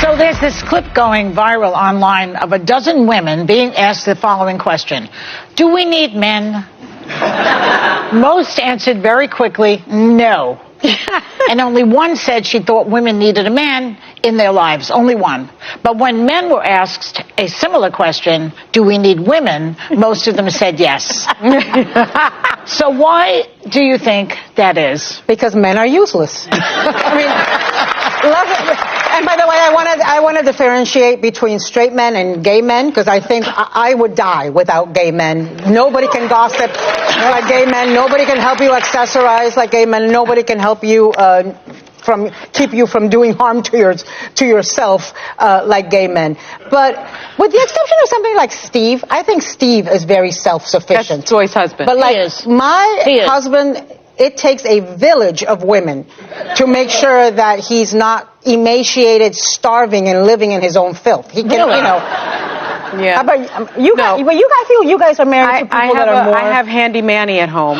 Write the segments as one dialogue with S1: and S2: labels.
S1: So there's this clip going viral online of a dozen women being asked the following question. Do we need men? Most answered very quickly, no. And only one said she thought women needed a man in their lives. Only one. But when men were asked a similar question, do we need women? Most of them said yes. So why do you think that is?
S2: Because men are useless. I mean, and by the way, I want to differentiate between straight men and gay men, because I think I would die without gay men. Nobody can gossip like gay men. Nobody can help you accessorize like gay men. Nobody can help you keep you from doing harm to yourself like gay men. But with the exception of somebody like Steve, I think Steve is very self-sufficient.
S3: That's Joy's husband.
S2: But like my husband, it takes a village of women to make sure that he's not emaciated, starving, and living in his own filth. He can, you know.
S3: Yeah.
S2: How about you guys? But you guys are married to people that are more.
S3: I have Handy Manny at home.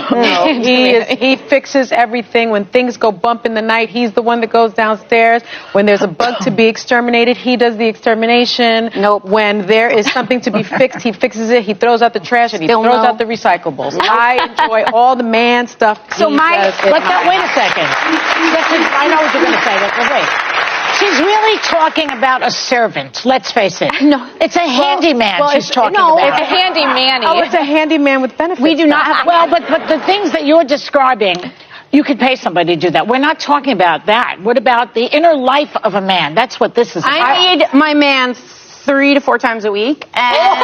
S3: He fixes everything. When things go bump in the night, he's the one that goes downstairs. When there's a bug to be exterminated, he does the extermination.
S4: Nope.
S3: When there is something to be fixed, he fixes it. He throws out the trash and he throws out the recyclables. I enjoy all the man stuff.
S4: So
S1: wait a second. I know what you're going to say. But wait. She's really talking about a servant, let's face it.
S4: No.
S1: It's a handyman she's talking about.
S4: No, it's a handyman.
S3: Oh, it's a handyman with benefits.
S4: We do not have...
S1: Well, but the things that you're describing, you could pay somebody to do that. We're not talking about that. What about the inner life of a man? That's what this is about.
S4: I need my man 3 to 4 times a week. And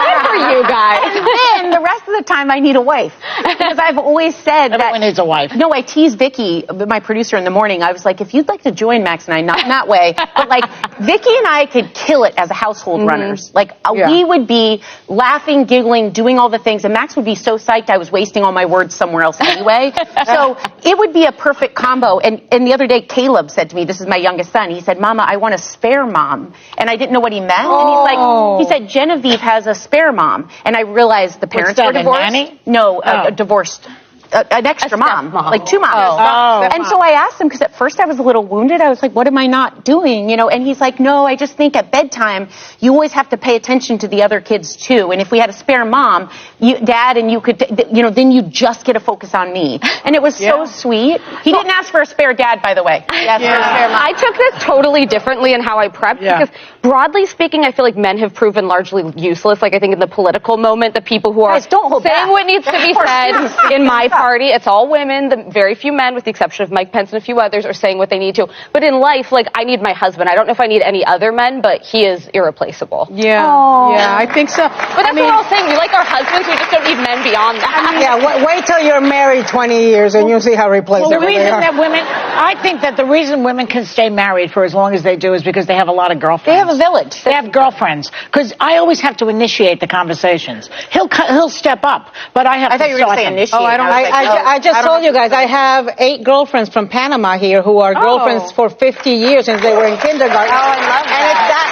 S4: good for you guys. And then the rest of the time I need a wife. Because I've always said
S1: everyone needs a wife.
S4: No, I tease Vicky, my producer, in the morning. I was like, if you'd like to join Max and I, not in that way, but like Vicky and I could kill it as a household runners. Like we would be laughing, giggling, doing all the things, and Max would be so psyched I was wasting all my words somewhere else anyway. So it would be a perfect combo. And the other day, Caleb said to me, this is my youngest son, he said, Mama, I want a spare mom. And I didn't know what he meant. And he's like, he said, Genevieve has a spare mom. And I realized the parents were divorced.
S1: A nanny?
S4: No, divorced. An extra mom, like 2 moms. And so I asked him, because at first I was a little wounded. I was like, what am I not doing? You know, and he's like, no, I just think at bedtime, you always have to pay attention to the other kids too. And if we had a spare mom, dad, and you could, then you just get to focus on me. And it was so sweet. He didn't ask for a spare dad, by the way. He asked for a spare mom.
S5: I took this totally differently in how I prepped, because broadly speaking, I feel like men have proven largely useless. Like I think in the political moment, the people who are saying what needs to be said in my party, it's all women. The very few men, with the exception of Mike Pence and a few others, are saying what they need to. But in life, like I need my husband. I don't know if I need any other men, but he is irreplaceable.
S3: Yeah, I think so.
S5: But that's what we're all saying. We like our husbands. We just don't need men beyond that.
S2: Wait till you're married 20 years and you'll see how replaceable
S1: the reason that I think that the reason women can stay married for as long as they do is because they have a lot of girlfriends.
S4: They have a village.
S1: They have girlfriends. Because I always have to initiate the conversations. He'll step up, but I have to
S4: thought you were going to say initiate.
S3: Oh,
S2: I just told you guys, I have 8 girlfriends from Panama here who are girlfriends for 50 years since they were in kindergarten.
S4: Oh, I love that.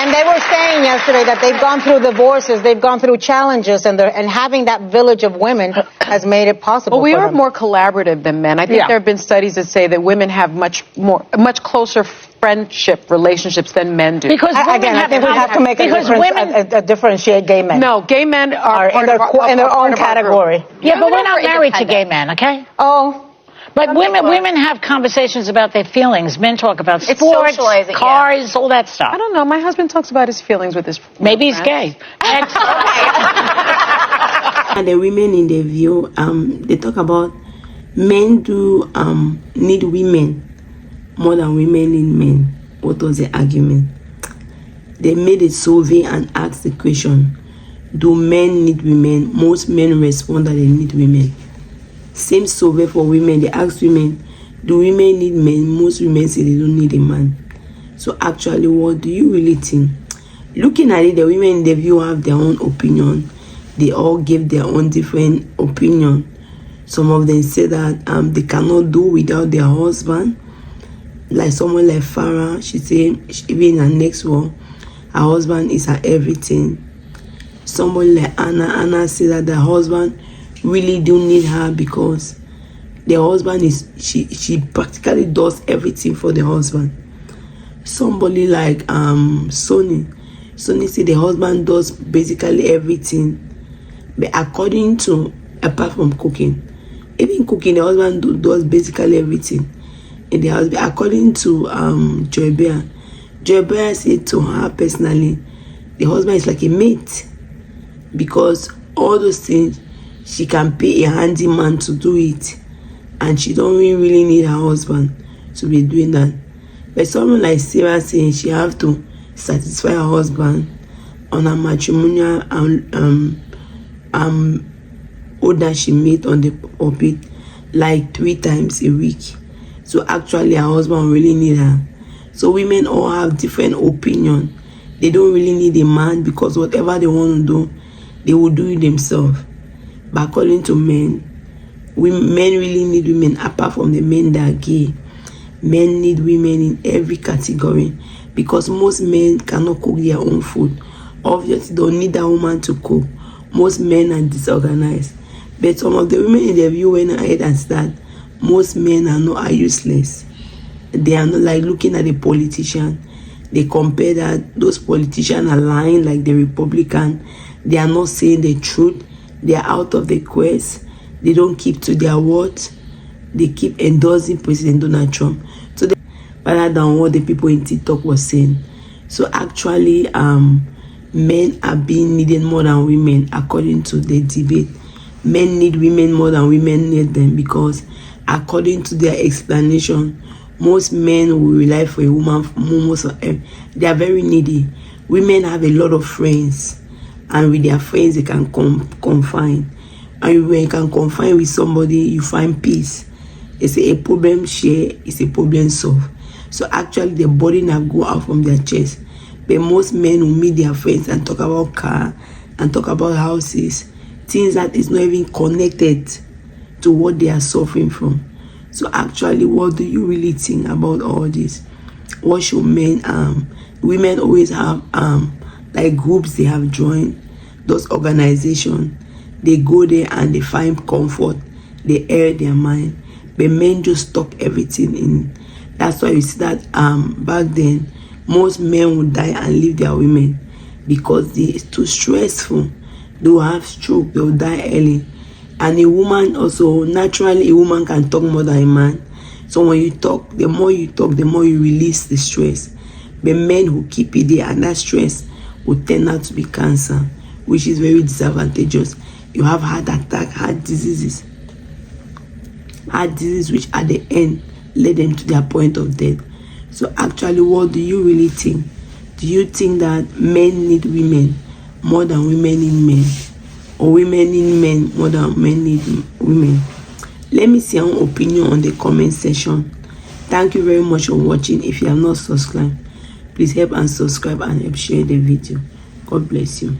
S2: And they were saying yesterday that they've gone through divorces, they've gone through challenges, and having that village of women has made it possible.
S3: Well, we are more collaborative than men. I think there have been studies that say that women have much closer friendship relationships than men do.
S1: Because
S2: I think we have to make a difference, differentiate gay men.
S3: No, gay men are
S2: in their own category.
S1: Yeah, but we're not married to gay men, okay?
S2: Oh.
S1: But women have conversations about their feelings. Men talk about sports,
S4: socializing,
S1: cars, all that stuff.
S3: I don't know. My husband talks about his feelings with his
S1: Maybe he's gay.
S6: And the women in the view, they talk about men do need women more than women need men. What was the argument? They made a survey and asked the question, do men need women? Most men respond that they need women. Same survey for women, they asked women, do women need men? Most women say they don't need a man. So actually, what do you really think? Looking at it, the women in the view have their own opinion. They all give their own different opinion. Some of them say that they cannot do without their husband. Like someone like Farah, she say even in her next war, her husband is her everything. Somebody like Anna say that the husband really do need her because the husband is she practically does everything for the husband. somebody like Sony said the husband does basically everything, but according to, apart from cooking, even cooking, the husband does basically everything in the house. But according to Joy Bear said to her personally, the husband is like a mate, because all those things she can pay a handyman to do it, and she don't really need her husband to be doing that. But someone like Sarah saying she have to satisfy her husband on her matrimonial order she made on the pulpit like 3 times a week. So actually her husband really need her. So women all have different opinion. They don't really need a man, because whatever they want to do, they will do it themselves. But according to men really need women. Apart from the men that are gay, men need women in every category, because most men cannot cook their own food. Obviously, they don't need that woman to cook. Most men are disorganized. But some of the women in the view went ahead and said most men are useless. They are not like looking at a politician. They compare that those politicians are lying, like the Republican. They are not saying the truth. They are out of the quest. They don't keep to their word. They keep endorsing President Donald Trump. So they, rather than what the people in TikTok were saying. So actually, men are being needed more than women, according to the debate. Men need women more than women need them, because according to their explanation, most men will rely for a woman. Most of them, they are very needy. Women have a lot of friends, and with their friends they can confine. And when you can confine with somebody, you find peace. It's a problem share, it's a problem solved. So actually the burden have go out from their chest. But most men will meet their friends and talk about car and talk about houses, things that is not even connected to what they are suffering from. So actually, what do you really think about all this? What should men women always have like groups they have joined, those organizations. They go there and they find comfort, they air their mind. But men just stock everything in. That's why you see that back then most men would die and leave their women, because it's too stressful. They will have stroke, they will die early. And a woman also, naturally a woman can talk more than a man. So when you talk, the more you talk, the more you release the stress. But men who keep it there, and that stress will turn out to be cancer, which is very disadvantageous. You have heart attack, heart diseases which at the end led them to their point of death. So actually, what do you really think? Do you think that men need women more than women need men, or women need men more than men need women? Let me see your opinion on the comment section. Thank you very much for watching. If you have not subscribed, please help and subscribe and help share the video. God bless you.